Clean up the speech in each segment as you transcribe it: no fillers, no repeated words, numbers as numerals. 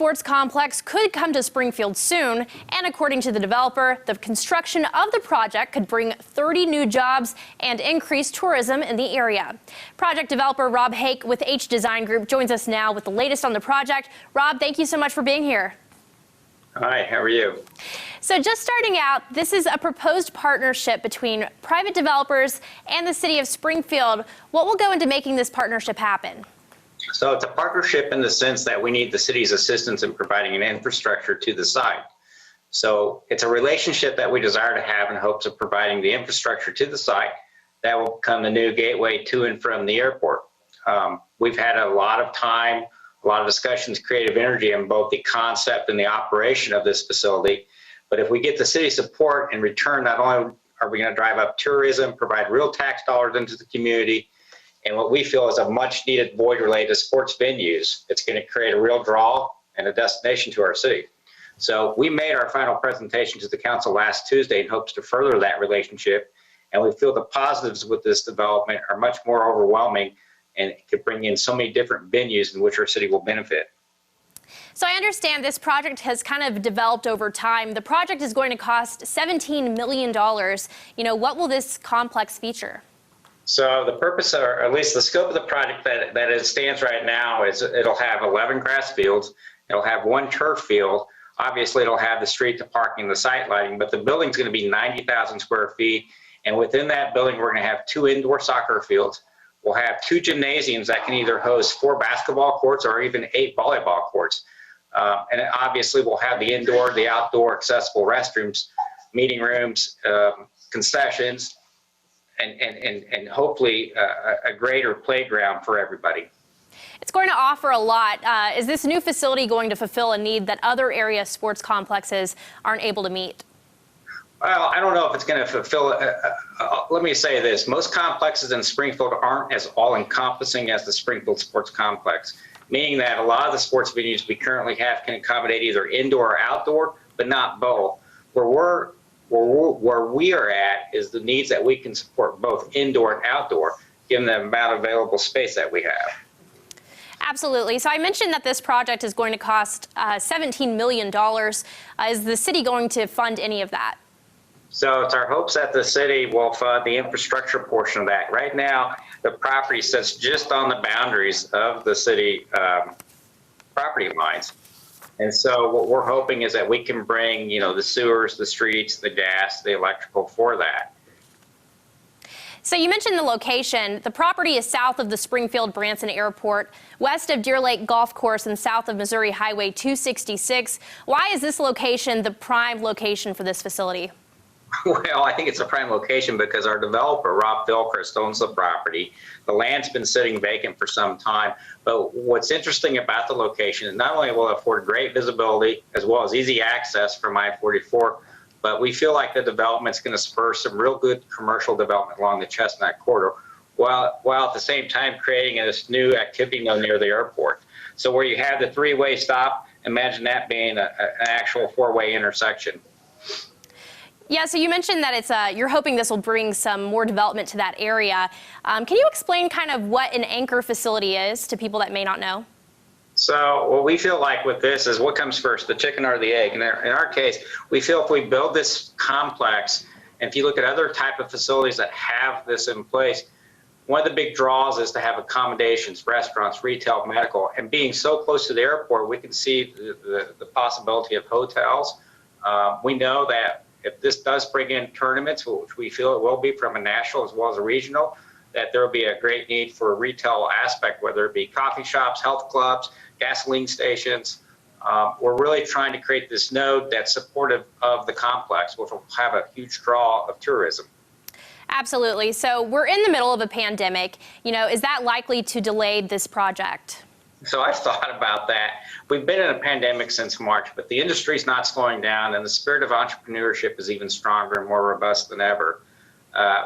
sports complex could come to Springfield soon, and according to the developer, the construction of the project could bring 30 new jobs and increase tourism in the area. Project developer Rob Hake with H Design Group joins us now with the latest on the project. Rob, thank you so much for being here. Hi, how are you? So just starting out, this is a proposed partnership between private developers and the city of Springfield. What will go into making this partnership happen? So it's a partnership in the sense that we need the city's assistance in providing an infrastructure to the site. So it's a relationship that we desire to have in hopes of providing the infrastructure to the site that will become the new gateway to and from the airport. We've had a lot of time, a lot of discussions, creative energy in both the concept and the operation of this facility. But if we get the city support in return, not only are we going to drive up tourism, provide real tax dollars into the community, and what we feel is a much needed void related to sports venues, it's going to create a real draw and a destination to our city. So we made our final presentation to the council last Tuesday in hopes to further that relationship. And we feel the positives with this development are much more overwhelming and it could bring in so many different venues in which our city will benefit. So I understand this project has kind of developed over time. The project is going to cost $17 million. What will this complex feature? So the purpose, or at least the scope of the project that it stands right now is it'll have 11 grass fields. It'll have 1 turf field. Obviously, it'll have the street, the parking, the site lighting, but the building's going to be 90,000 square feet. And within that building, we're going to have 2 indoor soccer fields. We'll have 2 gymnasiums that can either host 4 basketball courts or even 8 volleyball courts. And obviously, we'll have the indoor, the outdoor accessible restrooms, meeting rooms, concessions, and hopefully a greater playground for everybody. It's going to offer a lot. Is this new facility going to fulfill a need that other area sports complexes aren't able to meet? Well, I don't know if it's going to fulfill. Let me say this. Most complexes in Springfield aren't as all-encompassing as the Springfield Sports Complex, meaning that a lot of the sports venues we currently have can accommodate either indoor or outdoor, but not both. Where we are at is the needs that we can support both indoor and outdoor, given the amount of available space that we have. Absolutely. So I mentioned that this project is going to cost $17 million. Is the city going to fund any of that? So it's our hopes that the city will fund the infrastructure portion of that. Right now, the property sits just on the boundaries of the city property lines. And so what we're hoping is that we can bring, the sewers, the streets, the gas, the electrical for that. So you mentioned the location. The property is south of the Springfield-Branson Airport, west of Deer Lake Golf Course, and south of Missouri Highway 266. Why is this location the prime location for this facility? Well, I think it's a prime location because our developer, Rob Philchrist, owns the property. The land's been sitting vacant for some time. But what's interesting about the location is not only will it afford great visibility as well as easy access from I-44, but we feel like the development's going to spur some real good commercial development along the Chestnut Corridor, while at the same time creating this new activity node near the airport. So where you have the 3-way stop, imagine that being an actual 4-way intersection. Yeah, so you mentioned that you're hoping this will bring some more development to that area. Can you explain kind of what an anchor facility is to people that may not know? So what we feel like with this is what comes first, the chicken or the egg? And in our case, we feel if we build this complex, and if you look at other type of facilities that have this in place, one of the big draws is to have accommodations, restaurants, retail, medical, and being so close to the airport, we can see the possibility of hotels. We know that if this does bring in tournaments, which we feel it will be from a national as well as a regional, that there will be a great need for a retail aspect, whether it be coffee shops, health clubs, gasoline stations. We're really trying to create this node that's supportive of the complex, which will have a huge draw of tourism. Absolutely. So we're in the middle of a pandemic. Is that likely to delay this project? So I've thought about that. We've been in a pandemic since March, but the industry's not slowing down, and the spirit of entrepreneurship is even stronger and more robust than ever.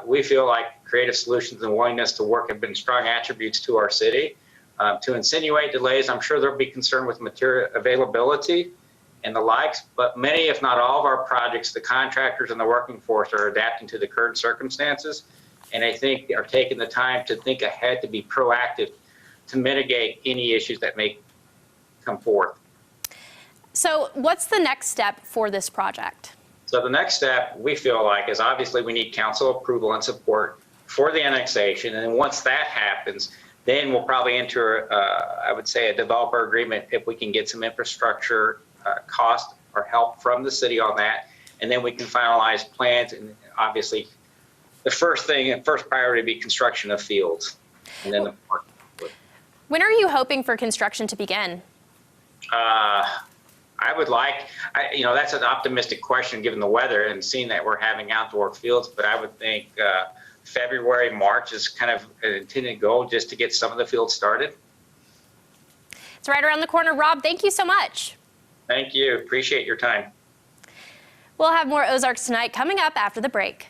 We feel like creative solutions and willingness to work have been strong attributes to our city. To insinuate delays, I'm sure there'll be concern with material availability and the likes, but many, if not all of our projects, the contractors and the working force are adapting to the current circumstances, and I think are taking the time to think ahead, to be proactive, to mitigate any issues that may come forth. So what's the next step for this project? So the next step we feel like is obviously we need council approval and support for the annexation. And then once that happens, then we'll probably enter, I would say, a developer agreement if we can get some infrastructure cost or help from the city on that. And then we can finalize plans. And obviously, the first priority would be construction of fields. And then the park. When are you hoping for construction to begin? I would like, that's an optimistic question given the weather and seeing that we're having outdoor fields, but I would think February, March is kind of an intended goal just to get some of the fields started. It's right around the corner. Rob, thank you so much. Thank you. Appreciate your time. We'll have more Ozarks Tonight coming up after the break.